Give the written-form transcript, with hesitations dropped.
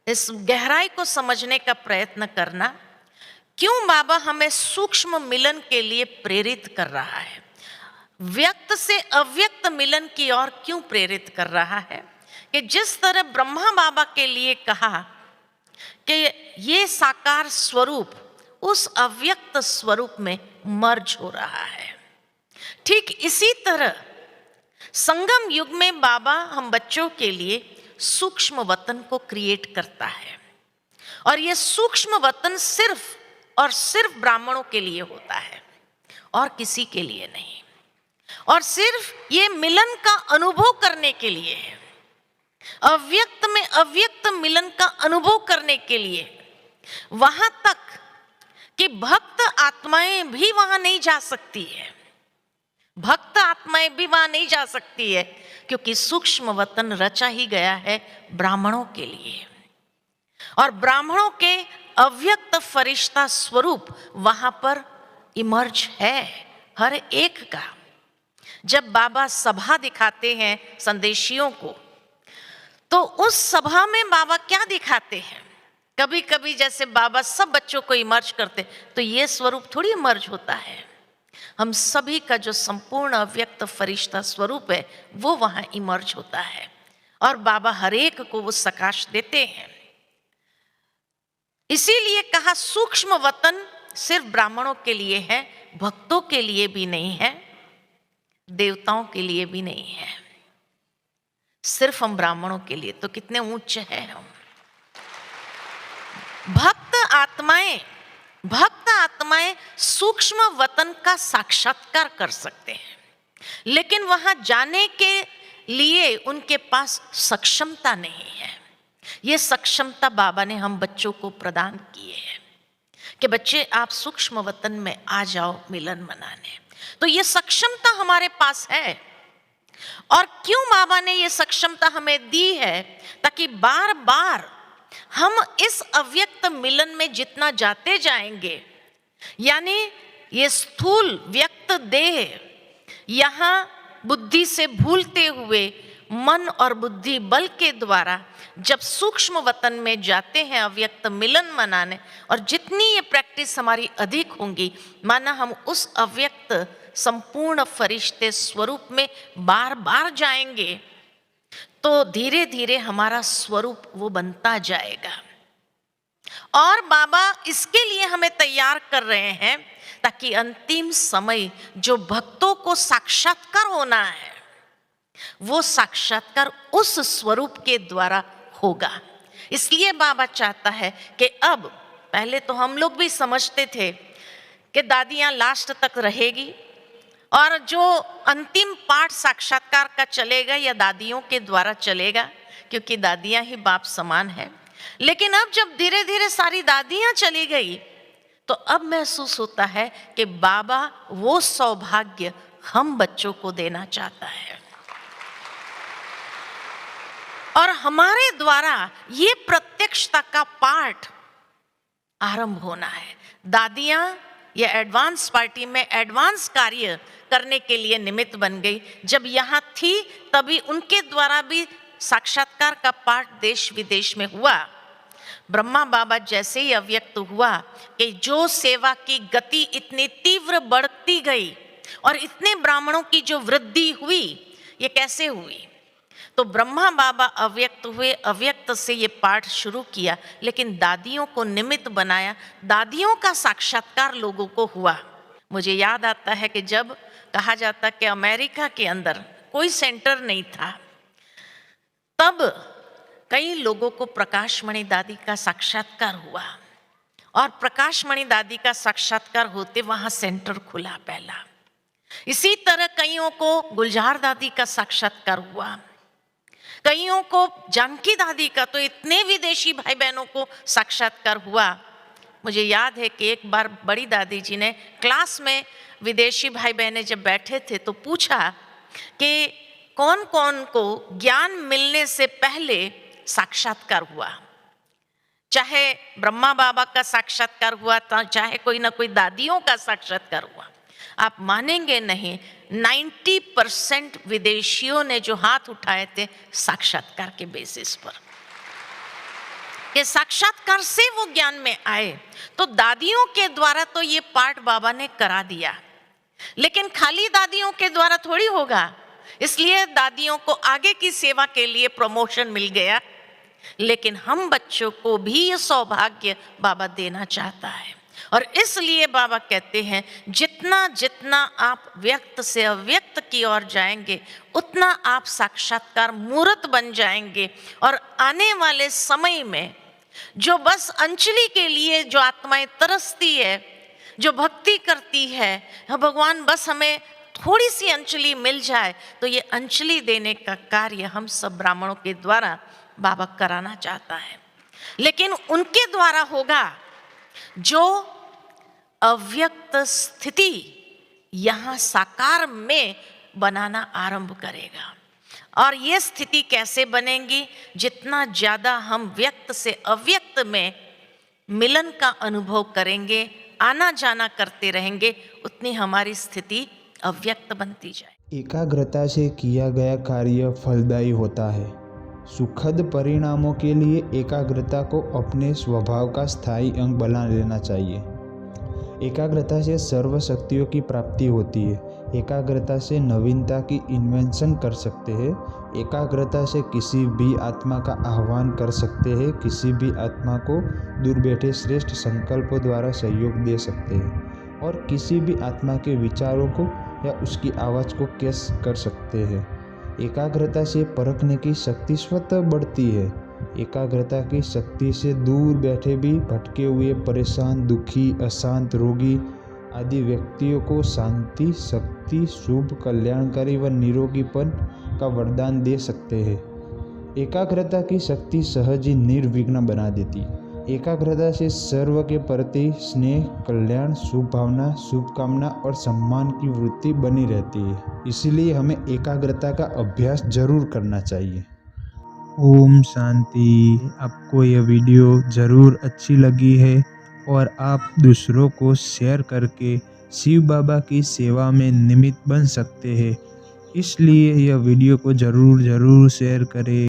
इस गहराई को समझने का प्रयत्न करना। क्यों बाबा हमें सूक्ष्म मिलन के लिए प्रेरित कर रहा है, व्यक्त से अव्यक्त मिलन की ओर क्यों प्रेरित कर रहा है? कि जिस तरह ब्रह्मा बाबा के लिए कहा कि ये साकार स्वरूप उस अव्यक्त स्वरूप में मर्ज हो रहा है, ठीक इसी तरह संगम युग में बाबा हम बच्चों के लिए सूक्ष्म वतन को क्रिएट करता है। और ये सूक्ष्म वतन सिर्फ और सिर्फ ब्राह्मणों के लिए होता है और किसी के लिए नहीं। और सिर्फ ये मिलन का अनुभव करने के लिए है, अव्यक्त में अव्यक्त मिलन का अनुभव करने के लिए। वहां तक कि भक्त आत्माएं भी वहां नहीं जा सकती है, भक्त आत्माएं भी वहां नहीं जा सकती है, क्योंकि सूक्ष्म वतन रचा ही गया है ब्राह्मणों के लिए। और ब्राह्मणों के अव्यक्त फरिश्ता स्वरूप वहां पर इमर्ज है हर एक का। जब बाबा सभा दिखाते हैं संदेशियों को, तो उस सभा में बाबा क्या दिखाते हैं? कभी कभी जैसे बाबा सब बच्चों को इमर्ज करते, तो ये स्वरूप थोड़ी इमर्ज होता है। हम सभी का जो संपूर्ण अव्यक्त फरिश्ता स्वरूप है वो वहां इमर्ज होता है, और बाबा हर एक को वो सकाश देते हैं। इसीलिए कहा सूक्ष्म वतन सिर्फ ब्राह्मणों के लिए है, भक्तों के लिए भी नहीं है, देवताओं के लिए भी नहीं है, सिर्फ हम ब्राह्मणों के लिए। तो कितने ऊंचे हैं हम। भक्त आत्माएं सूक्ष्म वतन का साक्षात्कार कर सकते हैं, लेकिन वहां जाने के लिए उनके पास सक्षमता नहीं है। ये सक्षमता बाबा ने हम बच्चों को प्रदान की है कि बच्चे आप सूक्ष्म वतन में आ जाओ मिलन मनाने। तो ये सक्षमता हमारे पास है। और क्यों बाबा ने ये सक्षमता हमें दी है? ताकि बार बार हम इस अव्यक्त मिलन में जितना जाते जाएंगे, यानी ये स्थूल व्यक्त देह यहां बुद्धि से भूलते हुए मन और बुद्धि बल के द्वारा जब सूक्ष्म वतन में जाते हैं अव्यक्त मिलन मनाने, और जितनी ये प्रैक्टिस हमारी अधिक होंगी, माना हम उस अव्यक्त संपूर्ण फरिश्ते स्वरूप में बार बार जाएंगे, तो धीरे धीरे हमारा स्वरूप वो बनता जाएगा। और बाबा इसके लिए हमें तैयार कर रहे हैं ताकि अंतिम समय जो भक्तों को साक्षात्कार होना है, वो साक्षात्कार उस स्वरूप के द्वारा होगा। इसलिए बाबा चाहता है कि अब, पहले तो हम लोग भी समझते थे कि दादियां लास्ट तक रहेगी और जो अंतिम पाठ साक्षात्कार का चलेगा या दादियों के द्वारा चलेगा, क्योंकि दादियां ही बाप समान है। लेकिन अब जब धीरे धीरे सारी दादियां चली गई, तो अब महसूस होता है कि बाबा वो सौभाग्य हम बच्चों को देना चाहता है, और हमारे द्वारा ये प्रत्यक्षता का पाठ आरंभ होना है। दादियां ये एडवांस पार्टी में एडवांस कार्य करने के लिए निमित्त बन गई। जब यहाँ थी तभी उनके द्वारा भी साक्षात्कार का पाठ देश विदेश में हुआ। ब्रह्मा बाबा जैसे ही अव्यक्त हुआ कि जो सेवा की गति इतनी तीव्र बढ़ती गई और इतने ब्राह्मणों की जो वृद्धि हुई, ये कैसे हुई? तो ब्रह्मा बाबा अव्यक्त हुए, अव्यक्त से ये पाठ शुरू किया, लेकिन दादियों को निमित्त बनाया, दादियों का साक्षात्कार लोगों को हुआ। मुझे याद आता है कि जब कहा जाता कि अमेरिका के अंदर कोई सेंटर नहीं था, तब कई लोगों को प्रकाशमणि दादी का साक्षात्कार हुआ, और प्रकाशमणि दादी का साक्षात्कार होते वहां सेंटर खुला पहला। इसी तरह कईयों को गुलजार दादी का साक्षात्कार हुआ, कईयों को जानकी दादी का, तो इतने विदेशी भाई बहनों को साक्षात्कार हुआ। मुझे याद है कि एक बार बड़ी दादी जी ने क्लास में विदेशी भाई बहनें जब बैठे थे तो पूछा कि कौन कौन को ज्ञान मिलने से पहले साक्षात्कार हुआ, चाहे ब्रह्मा बाबा का साक्षात्कार हुआ था, चाहे कोई ना कोई दादियों का साक्षात्कार हुआ। आप मानेंगे नहीं, 90% विदेशियों ने जो हाथ उठाए थे साक्षात्कार के बेसिस पर। कि साक्षात्कार से वो ज्ञान में आए। तो दादियों के द्वारा तो ये पाठ बाबा ने करा दिया, लेकिन खाली दादियों के द्वारा थोड़ी होगा। इसलिए दादियों को आगे की सेवा के लिए प्रमोशन मिल गया, लेकिन हम बच्चों को भी ये सौभाग्य बाबा देना चाहता है। और इसलिए बाबा कहते हैं जितना जितना आप व्यक्त से अव्यक्त की ओर जाएंगे, उतना आप साक्षात्कार मूर्त बन जाएंगे। और आने वाले समय में जो बस अंजलि के लिए जो आत्माएं तरसती है, जो भक्ति करती है, भगवान बस हमें थोड़ी सी अंजलि मिल जाए, तो ये अंजलि देने का कार्य हम सब ब्राह्मणों के द्वारा बाबा कराना चाहता है। लेकिन उनके द्वारा होगा जो अव्यक्त स्थिति यहाँ साकार में बनाना आरंभ करेगा। और ये स्थिति कैसे बनेगी? जितना ज़्यादा हम व्यक्त से अव्यक्त में मिलन का अनुभव करेंगे, आना जाना करते रहेंगे, उतनी हमारी स्थिति अव्यक्त बनती जाए। एकाग्रता से किया गया कार्य फलदायी होता है। सुखद परिणामों के लिए एकाग्रता को अपने स्वभाव का स्थायी अंग बना लेना चाहिए। एकाग्रता से सर्व शक्तियों की प्राप्ति होती है। एकाग्रता से नवीनता की इन्वेंशन कर सकते हैं। एकाग्रता से किसी भी आत्मा का आह्वान कर सकते हैं, किसी भी आत्मा को दूर बैठे श्रेष्ठ संकल्पों द्वारा सहयोग दे सकते हैं, और किसी भी आत्मा के विचारों को या उसकी आवाज़ को कैच कर सकते हैं। एकाग्रता से परखने की शक्ति स्वतः बढ़ती है। एकाग्रता की शक्ति से दूर बैठे भी भटके हुए, परेशान, दुखी, अशांत, रोगी आदि व्यक्तियों को शांति, शक्ति, शुभ, कल्याणकारी व निरोगीपन का वरदान दे सकते हैं। एकाग्रता की शक्ति सहज ही निर्विघ्न बना देती। एकाग्रता से सर्व के प्रति स्नेह, कल्याण, शुभ भावना, शुभकामना और सम्मान की वृत्ति बनी रहती है। इसलिए हमें एकाग्रता का अभ्यास जरूर करना चाहिए। ओम शांति। आपको यह वीडियो ज़रूर अच्छी लगी है और आप दूसरों को शेयर करके शिव बाबा की सेवा में निमित्त बन सकते हैं। इसलिए यह वीडियो को ज़रूर शेयर करें।